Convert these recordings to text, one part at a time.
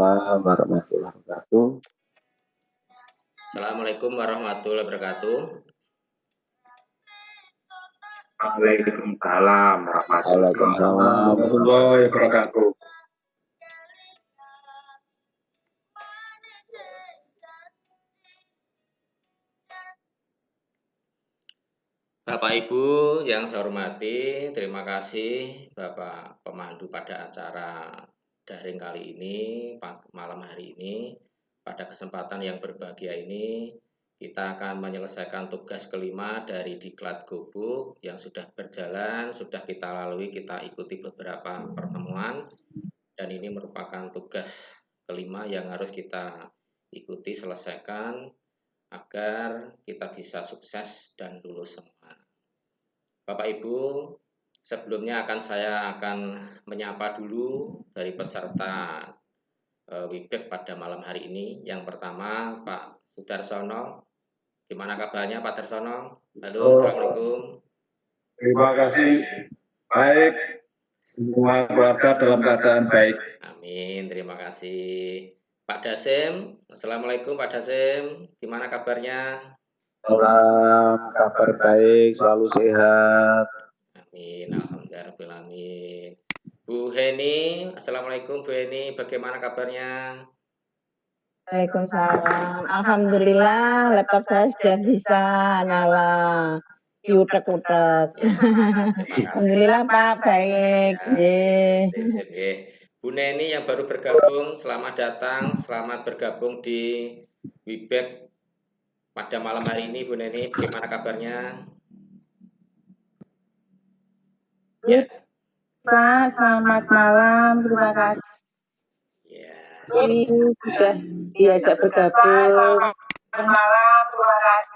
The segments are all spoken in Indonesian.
Waalaikumsalam warahmatullahi wabarakatuh. Assalamualaikum warahmatullahi wabarakatuh. Waalaikumsalam Waalaikumsalam. warahmatullahi wabarakatuh. Bapak Ibu yang saya hormati, terima kasih Bapak pemandu pada acara daring kali ini, malam hari ini. Pada kesempatan yang berbahagia ini, kita akan menyelesaikan tugas kelima dari Diklat Gubuk yang sudah berjalan, sudah kita lalui, kita ikuti beberapa pertemuan. Dan ini merupakan tugas kelima yang harus kita ikuti, selesaikan, agar kita bisa sukses dan lulus semua. Bapak Ibu, sebelumnya saya akan menyapa dulu dari peserta Wibek pada malam hari ini. Yang pertama Pak Sudarsono. Gimana kabarnya Pak Darsono? Halo, Assalamualaikum. Terima kasih. Baik, semua keluarga dalam keadaan baik. Amin, terima kasih. Pak Dasim, Assalamualaikum Pak Dasim. Gimana kabarnya? Salam, kabar baik, selalu sehat. Amin, alhamdulillah. Bu Heni, Assalamualaikum Bu Heni, bagaimana kabarnya? Waalaikumsalam. Alhamdulillah, laptop saya sudah bisa nyala. Utek-utek. Alhamdulillah Pak, baik. Sip. Bu Neni yang baru bergabung, selamat datang, selamat bergabung di Wibek pada malam hari ini. Bu Neni, bagaimana kabarnya? Ya. Pak, selamat malam, terima kasih. Ya. Sudah diajak bergabung. Selamat malam, terima kasih.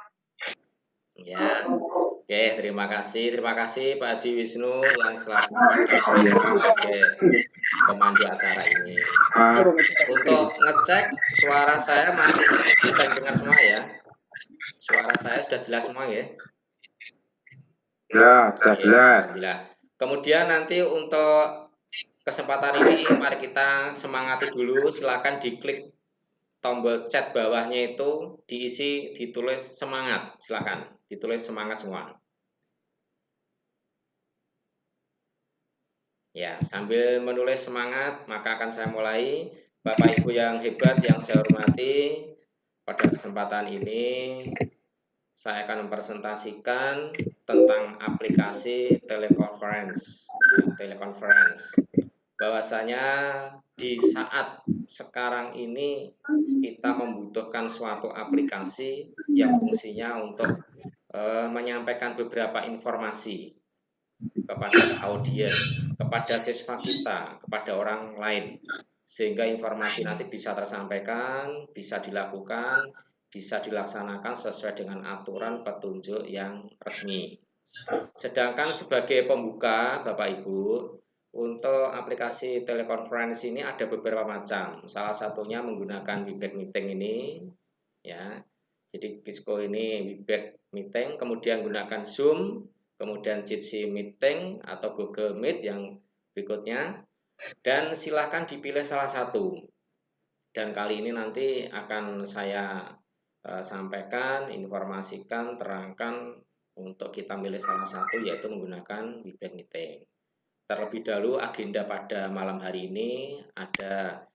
Ya. Oke, terima kasih Pak Haji Wisnu yang selalu sebagai pemandu acara ini. Untuk ngecek suara saya masih bisa dengar semua ya. Suara saya sudah jelas semua ya. Ya, sudah jelas. Alhamdulillah. Kemudian nanti untuk kesempatan ini mari kita semangati dulu. Silakan diklik tombol chat bawahnya itu, diisi, ditulis semangat. Silakan ditulis semangat semua. Ya, sambil menulis semangat, maka akan saya mulai. Bapak Ibu yang hebat, yang saya hormati, pada kesempatan ini saya akan mempresentasikan tentang aplikasi teleconference. Bahwasanya di saat sekarang ini kita membutuhkan suatu aplikasi yang fungsinya untuk menyampaikan beberapa informasi kepada audiens, kepada siswa kita, kepada orang lain, sehingga informasi nanti bisa tersampaikan, bisa dilakukan, bisa dilaksanakan sesuai dengan aturan petunjuk yang resmi. Sedangkan sebagai pembuka, Bapak Ibu, untuk aplikasi telekonferensi ini ada beberapa macam. Salah satunya menggunakan Webex Meeting ini, ya. Jadi Kisco ini Webex Meeting, kemudian gunakan Zoom, kemudian Jitsi Meeting atau Google Meet yang berikutnya, dan silakan dipilih salah satu. Dan kali ini nanti akan saya sampaikan, informasikan, terangkan untuk kita milih salah satu, yaitu menggunakan Webex Meeting. Terlebih dahulu agenda pada malam hari ini ada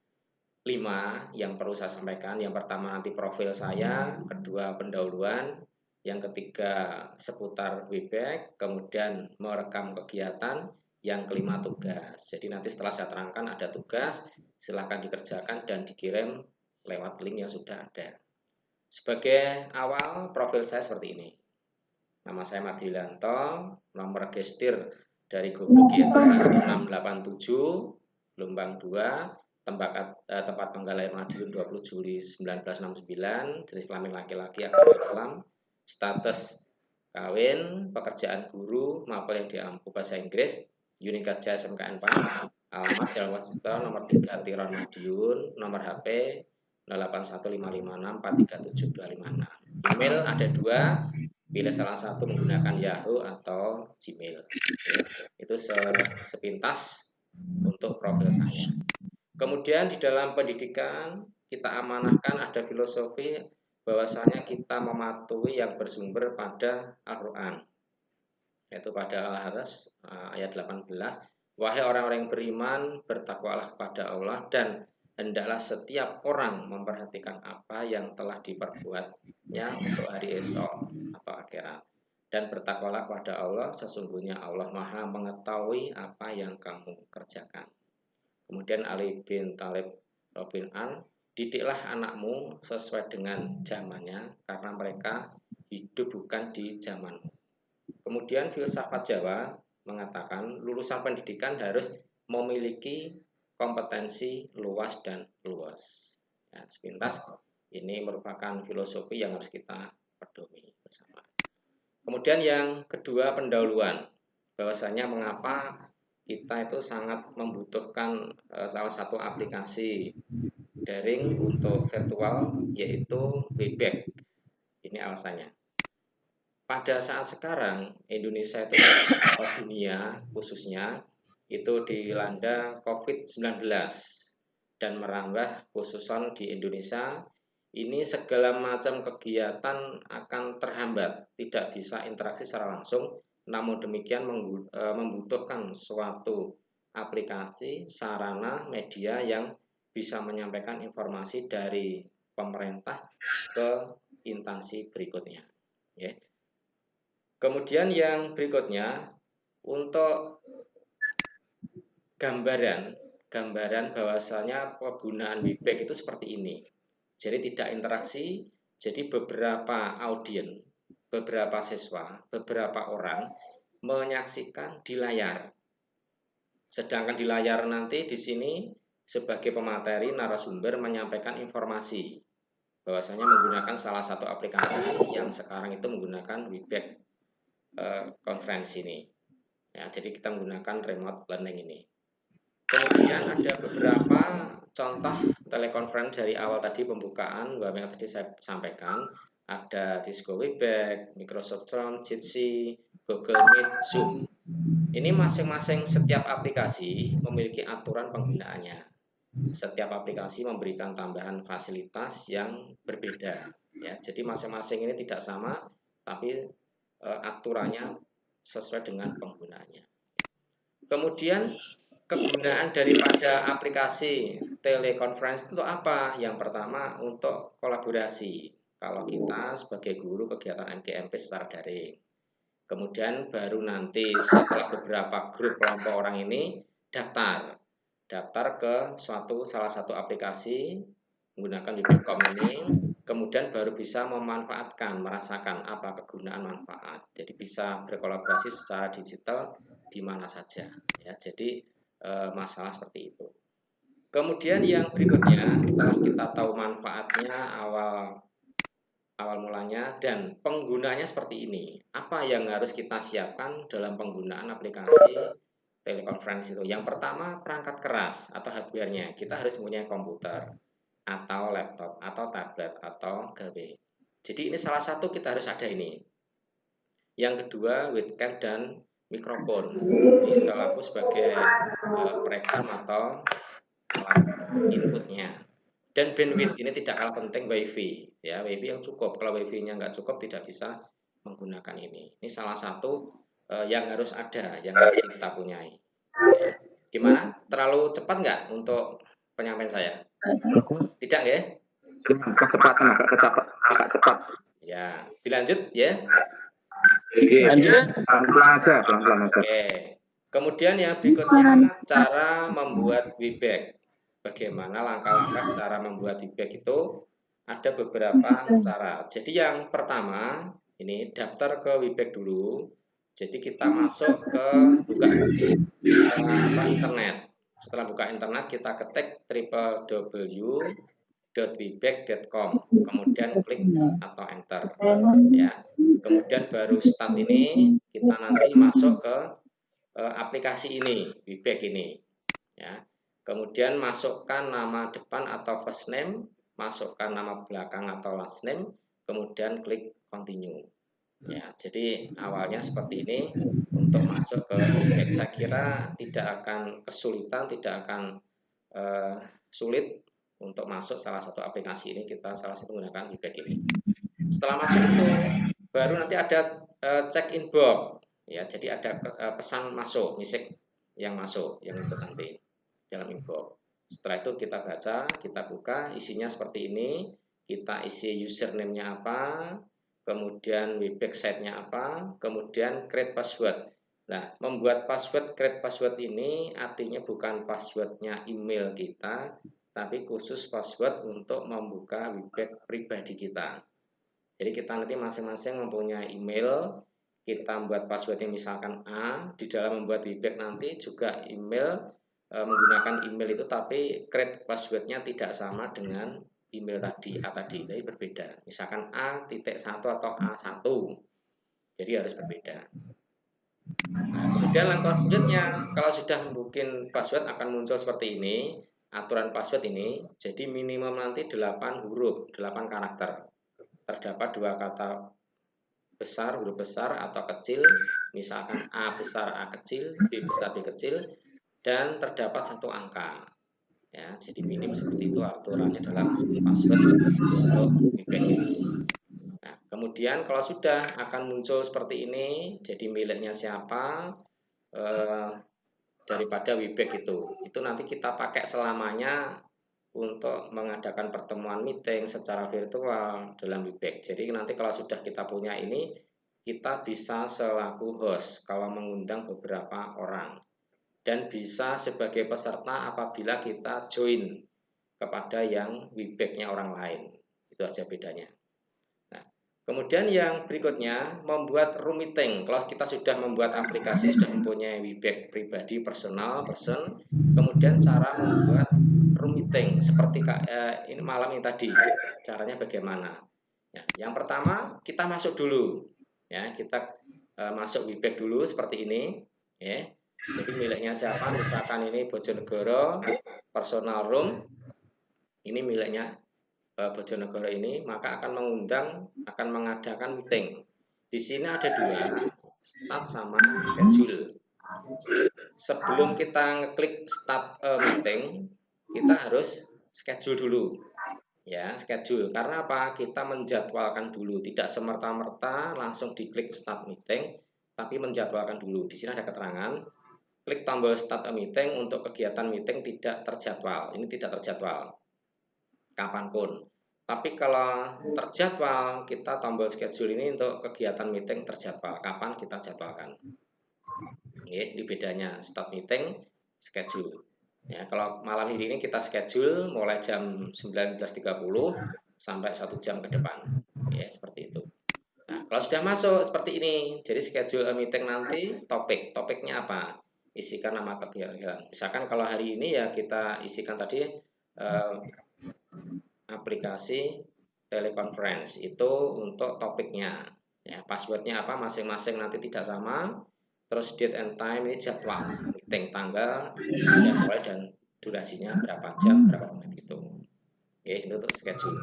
5 yang perlu saya sampaikan. Yang pertama nanti profil saya, kedua pendahuluan, yang ketiga seputar Webex, kemudian merekam kegiatan, yang kelima tugas. Jadi nanti setelah saya terangkan ada tugas, silakan dikerjakan dan dikirim lewat link yang sudah ada. Sebagai awal, profil saya seperti ini. Nama saya Mardi Wilanto, nomor register dari Gubuk yaitu 1687, Gelombang 2, tempat tanggal lahir Madiun 20 Juli 1969, jenis kelamin laki-laki, agama Islam, status kawin, pekerjaan guru maupun yang diampu bahasa Inggris, unit kerja SMKN PAN, alamat Jalan Wasito nomor 3 Tiron Madiun, nomor HP 081556437256. Email ada 2, pilih salah satu menggunakan Yahoo atau Gmail. Itu sepintas untuk profil saya. Kemudian di dalam pendidikan kita amanahkan ada filosofi bahwasanya kita mematuhi yang bersumber pada Al-Quran, yaitu pada Al-Haras ayat 18, wahai orang-orang yang beriman, bertakwalah kepada Allah dan hendaklah setiap orang memperhatikan apa yang telah diperbuatnya untuk hari esok atau akhirat. Dan bertakwalah kepada Allah, sesungguhnya Allah Maha mengetahui apa yang kamu kerjakan. Kemudian Ali bin Thalib Robin An, didiklah anakmu sesuai dengan zamannya, karena mereka hidup bukan di zamanmu. Kemudian filsafat Jawa mengatakan lulusan pendidikan harus memiliki kompetensi luas dan luas. Ya, sepintas ini merupakan filosofi yang harus kita pedomi bersama. Kemudian yang kedua, pendahuluan, bahwasanya mengapa kita itu sangat membutuhkan salah satu aplikasi daring untuk virtual, yaitu Webex. Ini alasannya. Pada saat sekarang Indonesia itu atau dunia khususnya itu dilanda COVID-19 dan merambah khususan di Indonesia. Ini segala macam kegiatan akan terhambat, tidak bisa interaksi secara langsung. Namun demikian membutuhkan suatu aplikasi, sarana, media yang bisa menyampaikan informasi dari pemerintah ke instansi berikutnya. Ya. Kemudian yang berikutnya, untuk gambaran bahwasanya penggunaan Webex itu seperti ini. Jadi tidak interaksi, jadi beberapa audien, beberapa siswa, beberapa orang menyaksikan di layar. Sedangkan di layar nanti di sini sebagai pemateri narasumber menyampaikan informasi bahwasanya menggunakan salah satu aplikasi yang sekarang itu menggunakan Webex conference ini. Ya, jadi kita menggunakan remote learning ini. Kemudian ada beberapa contoh telekonferensi dari awal tadi pembukaan yang tadi saya sampaikan. Ada Cisco Webex, Microsoft Teams, Jitsi, Google Meet, Zoom. Ini masing-masing setiap aplikasi memiliki aturan penggunaannya. Setiap aplikasi memberikan tambahan fasilitas yang berbeda. Ya, jadi masing-masing ini tidak sama, tapi aturannya sesuai dengan penggunaannya. Kemudian kegunaan daripada aplikasi telekonferensi itu apa? Yang pertama untuk kolaborasi. Kalau kita sebagai guru kegiatan MGMP secara daring. Kemudian baru nanti setelah beberapa grup kelompok orang ini daftar ke salah satu aplikasi menggunakan Webex ini, kemudian baru bisa memanfaatkan, merasakan apa kegunaan manfaat. Jadi bisa berkolaborasi secara digital di mana saja. Ya, jadi masalah seperti itu. Kemudian yang berikutnya, setelah kita tahu manfaatnya awal mulanya dan penggunanya seperti ini, apa yang harus kita siapkan dalam penggunaan aplikasi telekonferensi itu? Yang pertama, perangkat keras atau hardware-nya. Kita harus punya komputer atau laptop atau tablet atau HP. Jadi ini salah satu kita harus ada ini. Yang kedua, webcam dan mikrofon. Bisa laku sebagai perekam atau inputnya. Dan bandwidth ini tidak kalah penting WiFi. Ya, WiFi yang cukup. Kalau WiFi-nya nggak cukup tidak bisa menggunakan ini. Ini salah satu yang harus ada, yang harus kita punyai. Ya. Gimana? Terlalu cepat nggak untuk penyampaian saya? Tidak ya? Kecepatan agak cepat. Ya, dilanjut ya. Lanjut. Pelan-pelan aja. Oke. Kemudian yang berikutnya cara membuat Webex. Bagaimana langkah-langkah cara membuat Webex itu ada beberapa cara. Jadi yang pertama ini daftar ke Webex dulu. Jadi kita masuk ke buka internet. Setelah buka internet kita ketik www.webex.com, kemudian klik atau enter. Ya. Kemudian baru start ini kita nanti masuk ke aplikasi ini, Webex ini. Ya. Kemudian masukkan nama depan atau first name, masukkan nama belakang atau last name, kemudian klik continue. Ya, jadi awalnya seperti ini untuk masuk ke Webex. Saya kira tidak akan kesulitan, tidak akan sulit untuk masuk salah satu aplikasi ini, kita salah satu menggunakan WeBack ini. Setelah masuk itu baru nanti ada check in box ya, jadi ada pesan masuk, message yang masuk yang ikut nanti dalam inbox. Setelah itu kita baca, kita buka, isinya seperti ini, kita isi username-nya apa, kemudian WeBack site-nya apa, kemudian create password. Nah, membuat password, create password ini artinya bukan passwordnya email kita, tapi khusus password untuk membuka WeBack pribadi kita. Jadi kita nanti masing-masing mempunyai email, kita membuat passwordnya misalkan A, di dalam membuat WeBack nanti juga email, menggunakan email itu, tapi create passwordnya tidak sama dengan email tadi, A tadi, jadi berbeda. Misalkan A.1 atau A1, jadi harus berbeda. Nah, kemudian langkah selanjutnya, kalau sudah membuat password akan muncul seperti ini, aturan password ini, jadi minimum nanti 8 huruf, 8 karakter. Terdapat 2 kata besar, huruf besar atau kecil, misalkan A besar A kecil, B besar B kecil, dan terdapat 1 angka. Ya, jadi minim seperti itu aturannya dalam password untuk WeBack ini. Nah, kemudian kalau sudah akan muncul seperti ini, jadi miliknya siapa daripada WeBack itu nanti kita pakai selamanya untuk mengadakan pertemuan meeting secara virtual dalam WeBack. Jadi nanti kalau sudah kita punya ini, kita bisa selaku host kalau mengundang beberapa orang, dan bisa sebagai peserta apabila kita join kepada yang WeBack-nya orang lain. Itu aja bedanya. Nah, kemudian yang berikutnya, membuat room meeting. Kalau kita sudah membuat aplikasi, sudah mempunyai WeBack pribadi, personal, person, kemudian cara membuat room meeting seperti ini malam ini tadi, caranya bagaimana? Ya, yang pertama kita masuk dulu, ya kita masuk WeBack dulu seperti ini, ya. Jadi miliknya siapa? Misalkan ini Bojonegoro personal room, ini miliknya Bojonegoro ini, maka akan mengadakan meeting. Di sini ada 2, start sama schedule. Sebelum kita ngeklik start meeting, kita harus schedule dulu. Ya, schedule. Karena apa? Kita menjadwalkan dulu, tidak semerta-merta langsung diklik start meeting, tapi menjadwalkan dulu. Di sini ada keterangan, klik tombol start a meeting untuk kegiatan meeting tidak terjadwal. Ini tidak terjadwal kapanpun. Tapi kalau terjadwal, kita tombol schedule ini untuk kegiatan meeting terjadwal. Kapan kita jadwalkan. Oke, ini bedanya start meeting, schedule. Ya, kalau malam ini kita schedule mulai jam 19.30 sampai 1 jam ke depan. Ya, seperti itu. Nah, kalau sudah masuk seperti ini, jadi schedule a meeting nanti topiknya apa? Isikan nama kegiatan. Misalkan kalau hari ini ya kita isikan tadi aplikasi teleconference itu untuk topiknya. Ya, passwordnya apa masing-masing nanti tidak sama. Terus date and time ini jadwal meeting, tanggal, mulai dan durasinya berapa jam, berapa menit itu. Oke, ini untuk schedule.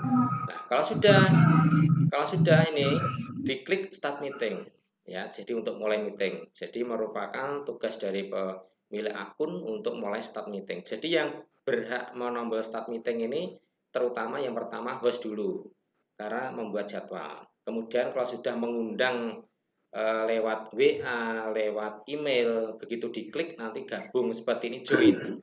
Nah, kalau sudah ini diklik start meeting. Ya, jadi untuk mulai meeting. Jadi merupakan tugas dari pemilik akun untuk mulai start meeting. Jadi yang berhak menombol start meeting ini terutama yang pertama host dulu karena membuat jadwal. Kemudian kalau sudah mengundang lewat WA, lewat email, begitu diklik nanti gabung seperti ini, join.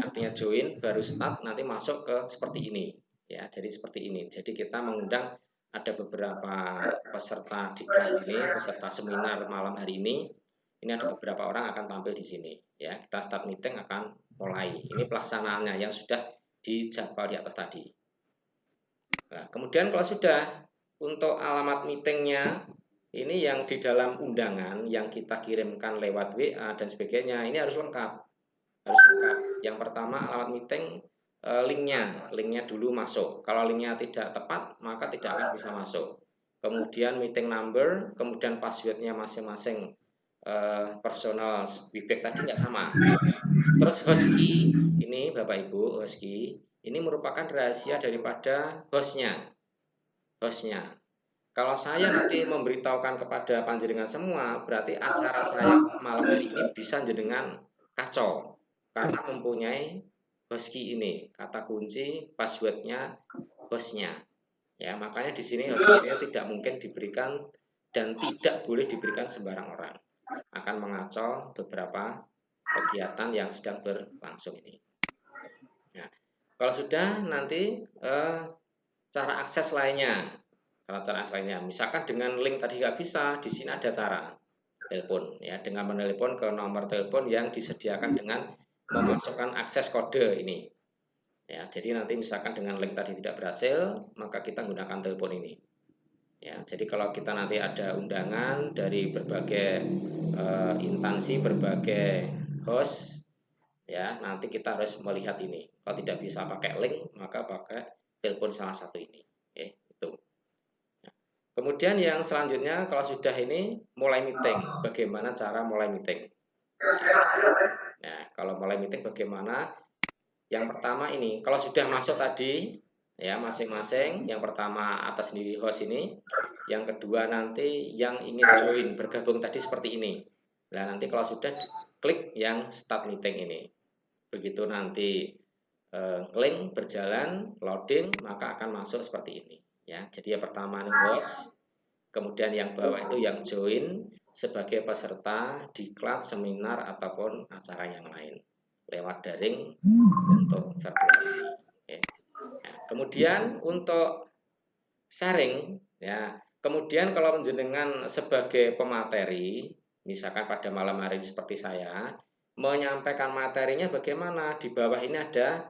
Artinya join baru start, nanti masuk ke seperti ini. Ya, jadi seperti ini. Jadi kita mengundang ada beberapa peserta diklat ini, peserta seminar malam hari ini. Ini ada beberapa orang akan tampil di sini. Ya, kita start meeting akan mulai. Ini pelaksanaannya yang sudah dijadwal di atas tadi. Nah, kemudian kalau sudah untuk alamat meetingnya, ini yang di dalam undangan yang kita kirimkan lewat WA dan sebagainya, ini harus lengkap. Harus lengkap. Yang pertama alamat meeting, linknya dulu masuk. Kalau linknya tidak tepat, maka tidak akan bisa masuk. Kemudian meeting number, kemudian passwordnya masing-masing personal WeBack tadi nggak sama. Terus host key, ini Bapak Ibu, host key, ini merupakan rahasia daripada hostnya. Kalau saya nanti memberitahukan kepada panjenengan semua, berarti acara saya malam hari ini bisa jenengan kacau karena mempunyai host key ini, kata kunci passwordnya hostnya. Ya, makanya di sini host key ini tidak mungkin diberikan dan tidak boleh diberikan sembarang orang. Akan mengacau beberapa kegiatan yang sedang berlangsung ini. Nah, kalau sudah nanti cara akses lainnya, misalkan dengan link tadi nggak bisa, di sini ada cara telepon, ya, dengan menelepon ke nomor telepon yang disediakan dengan memasukkan akses kode ini. Ya, jadi nanti misalkan dengan link tadi tidak berhasil, maka kita gunakan telepon ini. Ya, jadi kalau kita nanti ada undangan dari berbagai instansi, berbagai host, ya, nanti kita harus melihat ini. Kalau tidak bisa pakai link, maka pakai telepon salah satu ini. Ya, itu. Kemudian yang selanjutnya, kalau sudah ini mulai meeting, bagaimana cara mulai meeting? Nah, kalau mulai meeting bagaimana? Yang pertama ini, kalau sudah masuk tadi, ya masing-masing, yang pertama atas sendiri host ini, yang kedua nanti yang ingin join, bergabung tadi seperti ini. Nah, nanti kalau sudah klik yang start meeting ini. Begitu nanti link berjalan, loading, maka akan masuk seperti ini. Ya, jadi yang pertama ini host, kemudian yang bawah itu yang join sebagai peserta diklat, seminar ataupun acara yang lain lewat daring untuk virtual ini. Okay. Nah, kemudian untuk sharing, ya, kemudian kalau menjenengan sebagai pemateri, misalkan pada malam hari ini seperti saya, menyampaikan materinya bagaimana? Di bawah ini ada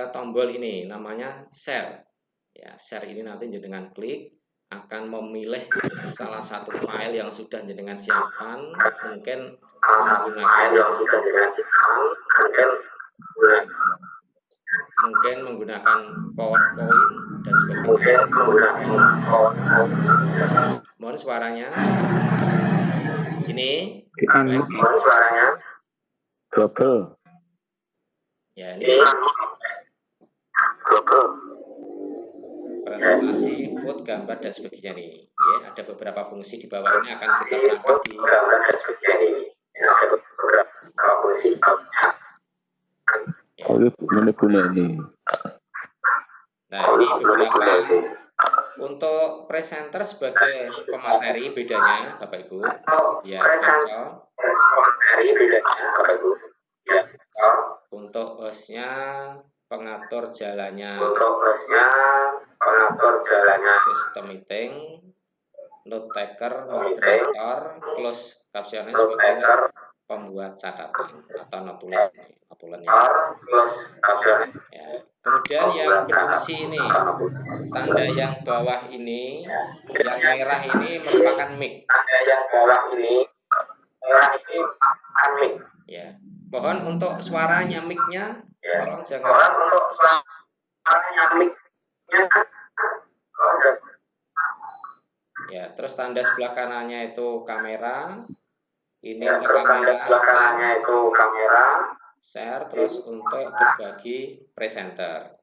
tombol ini, namanya share. Ya, share ini nanti jenengan klik, akan memilih salah satu file yang sudah jenengan siapkan, mungkin menggunakan PowerPoint dan sebagainya. Mohon suaranya. Ini Mohon suaranya. Double. Ya, ini presentasi, foto, gambar dan sebagainya nih. Ya, ada beberapa fungsi di bawahnya akan kita perangkat di gambar dan sebagainya nih. Ya, ada beberapa fungsi di bawahnya. Ini. Nah, ini beberapa untuk presenter sebagai pemateri bedanya, Bapak Ibu. Ya, pemateri bedanya, Bapak Ibu. Ya, untuk hostnya, pengatur jalannya. Sistem meeting, note taker, moderator, close captionnya sebagai pembuat catatan atau notulis notulennya. Ya. Kemudian yang berfungsi ini, tanda yang bawah ini, yang merah ini merupakan mic. Ya, mohon untuk suaranya mic-nya, tolong jangan. Ya, terus tanda sebelah kanannya itu kamera. Ini ya, untuk kamera, share, terus untuk berbagi presenter.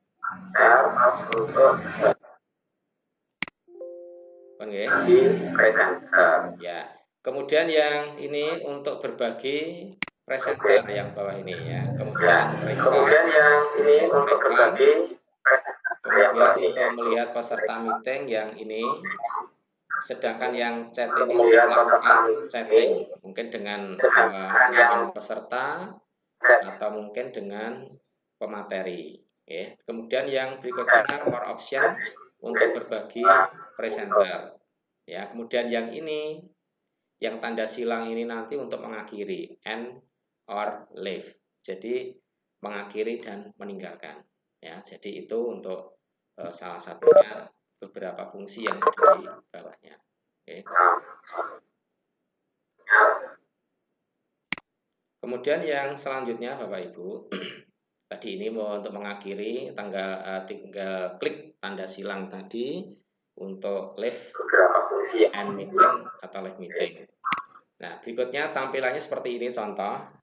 Ya, kemudian yang ini untuk berbagi presenter yang bawah ini ya. Kemudian yang ini untuk berbagi presenter. Kemudian untuk melihat peserta meeting yang ini. Sedangkan yang chat ini melakukan chatting, mungkin dengan peserta atau mungkin dengan pemateri. Ya. Kemudian yang berikutnya more option untuk berbagi presenter. Ya. Kemudian yang ini, yang tanda silang ini nanti untuk mengakhiri, end or leave. Jadi mengakhiri dan meninggalkan. Ya. Jadi itu untuk salah satunya beberapa fungsi yang ada di bawahnya. Oke. Kemudian yang selanjutnya Bapak Ibu, tadi ini mau untuk mengakhiri, tinggal klik tanda silang tadi untuk live and meeting atau live meeting. Nah, berikutnya tampilannya seperti ini contoh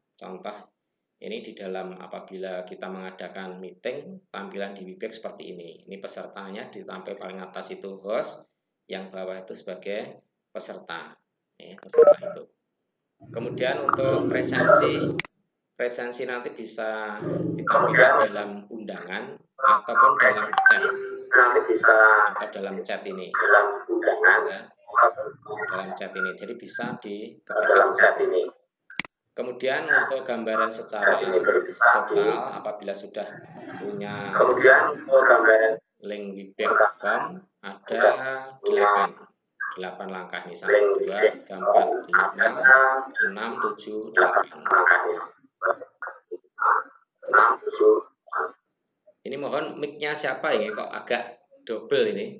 ini di dalam apabila kita mengadakan meeting, tampilan di Webex seperti ini. Ini pesertanya, ditampil paling atas itu host, yang bawah itu sebagai peserta. Peserta itu. Kemudian untuk presensi nanti bisa kita lihat dalam undangan ataupun dalam chat. Nanti bisa atau dalam chat ini. Dalam undangan. Ya, dalam chat ini. Jadi bisa dalam chat ini. Kemudian untuk gambaran secara total apabila sudah punya link webback.com ada 8 langkah misalnya 2, 3, 4, 5, 6, 7, 8. Ini mohon mic-nya siapa ini kok agak double ini?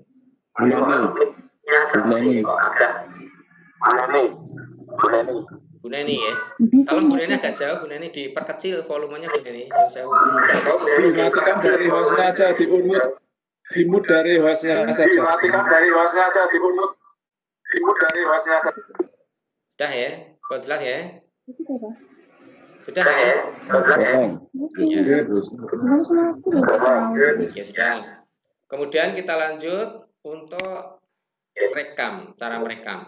Bu Neni ya. Kalau Bu Neni agak jauh, Bu Neni diperkecil volumenya Bu Neni. Dimatikan dari hostnya aja, dimut dari hostnya saja. Dimatikan dari hostnya aja, dimut dari hostnya saja. Sudah ya? Kok jelas ya? Sudah ya? Ya sudah. Kemudian kita lanjut untuk rekam, cara merekam.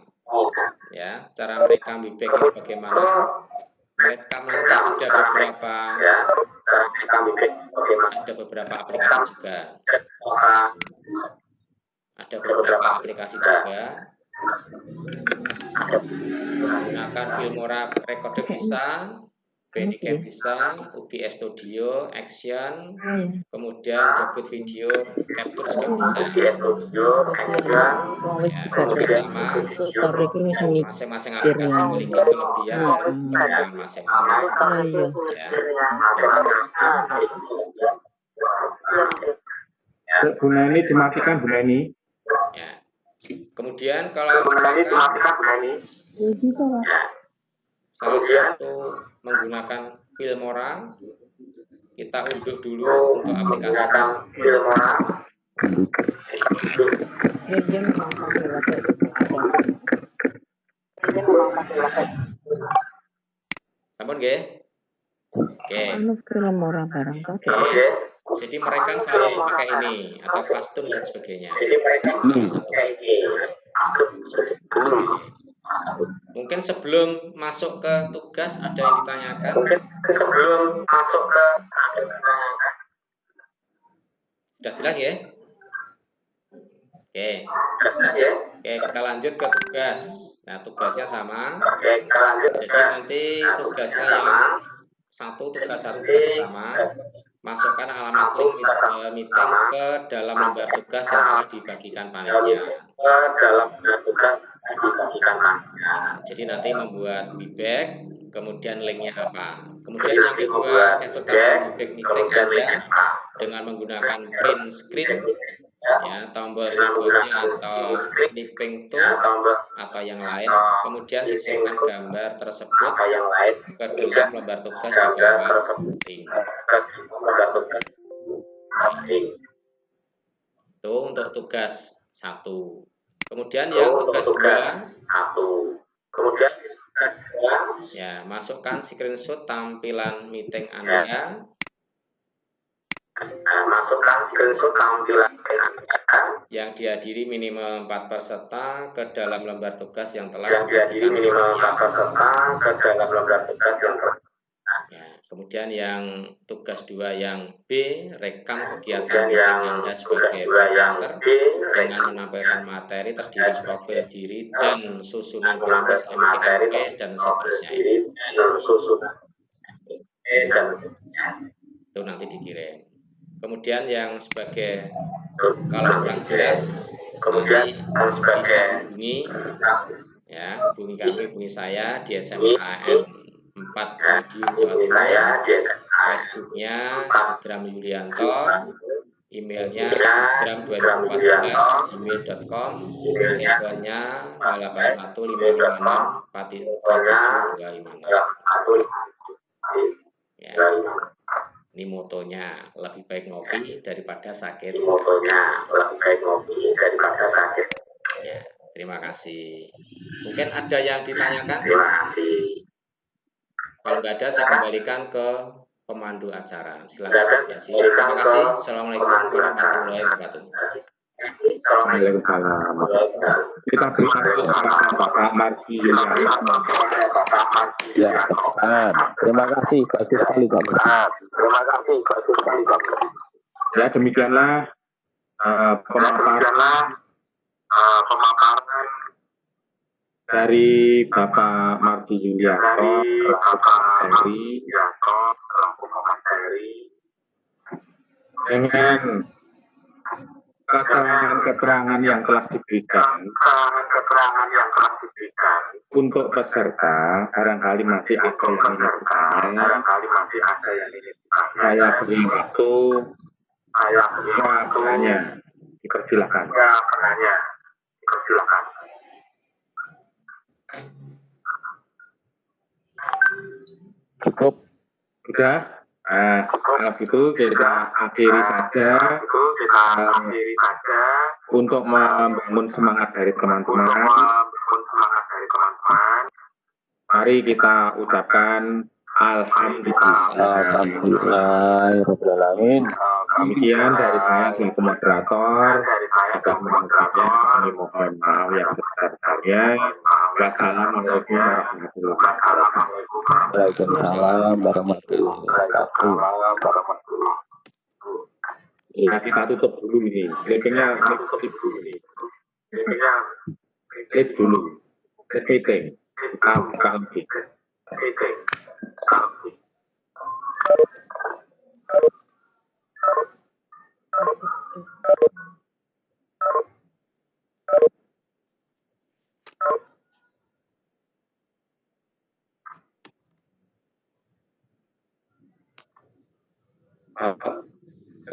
Ya, cara merekam webback ini bagaimana? Merekam nanti ada beberapa aplikasi juga. Ada beberapa aplikasi juga. Menggunakan Filmora Recorder bisa, Bandicam bisa, OBS Studio, Action, kemudian debut video capture juga bisa. Ya, masing-masing aplikasi memiliki kelebihan dan masing-masing. Ya. Bu Neni dimatikan, Bu Neni. Ya. Kemudian kalau misalkan salah satu menggunakan Filmora, kita unduh dulu untuk aplikasinya. Sampun nggih? Oke. Jadi mereka salah satu pakai ini atau Plastun dan sebagainya. Mungkin sebelum masuk ke tugas ada yang ditanyakan. Sudah jelas ya? Oke. Oke, kita lanjut ke tugas. Nah, tugasnya sama. Jadi nanti tugasnya yang tugas satu pertama, masukkan alamat link meeting ke dalam lembar tugas yang telah dibagikan panitia. Jadi nanti membuat webback, kemudian linknya apa. Kemudian yang kedua, webback meeting Anda dengan menggunakan print screen, ya, tombol keyboardnya atau snipping tools atau yang lain. Kemudian sisipkan gambar tersebut ke dalam lembar tugas di bawah link. Itu untuk tugas 1. Kemudian yang tugas 2, ya, masukkan screenshot tampilan meeting Anda. Yang dihadiri minimal 4 peserta ke dalam lembar tugas yang telah ya, kemudian yang tugas 2 yang B, rekam kegiatan meeting Anda sebagai presenter dengan menampilkan materi terdiri profil diri dan susunan rumus MPMP dan seterusnya. Itu nanti dikirim. Kemudian yang sebagai kalau kurang jelas, kemudian bisa hubungi, ya, hubungi kami, hubungi saya di SMAN 4 Madiun Jawa Timur, Facebooknya Gram Yulianto, emailnya gram2014@gmail.com, teleponnya 0815564725. Ya. Ini motonya, lebih baik ngopi daripada sakit. Ya, terima kasih. Mungkin ada yang ditanyakan? Kalau nggak ada, saya kembalikan ke pemandu acara. Silakan. Terima kasih. Assalamualaikum warahmatullahi wabarakatuh. Kita berikan kepada Bapak Margi. Ya, keterangan. Terima kasih, bagus sekali Pak Menteri. Terima kasih, bagus sekali Pak Menteri. Ya, demikianlah pemaparan dari Bapak Mardi Yulianto selaku pemateri dengan keterangan yang telah diberikan untuk peserta. Barangkali masih ada yang ingin saya beri waktu penanya. Dipersilakan. Cukup. Sudah. Kalau gitu kita akhiri saja untuk membangun semangat dari teman-teman. Mari kita ucapkan alhamdulillah. Alhamdulillahirobbilalamin. Demikian dari saya selaku moderator. Agar mengucapkan kami mohon maaf yang sebesar-besarnya. Wassalamualaikum warahmatullahi wabarakatuh. Waalaikumsalam warahmatullahi wabarakatuh. Nah, kita tutup dulu ini. Meetingnya tutup dulu ini. Klik dulu. Meeting. Buka lagi.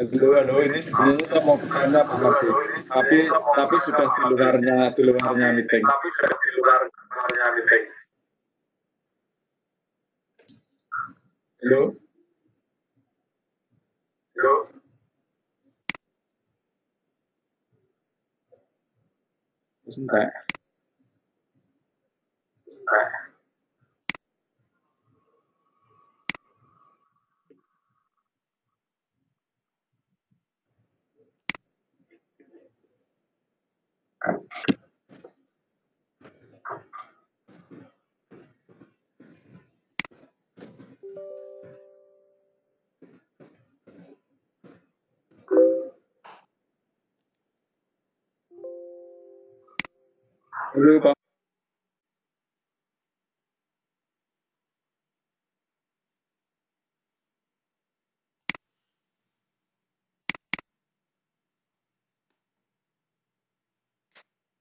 Halo, ini sebenarnya saya mau bertanya Pak Mardi, tapi sudah di luarnya meeting. Halo. Sebentar. Halo Pak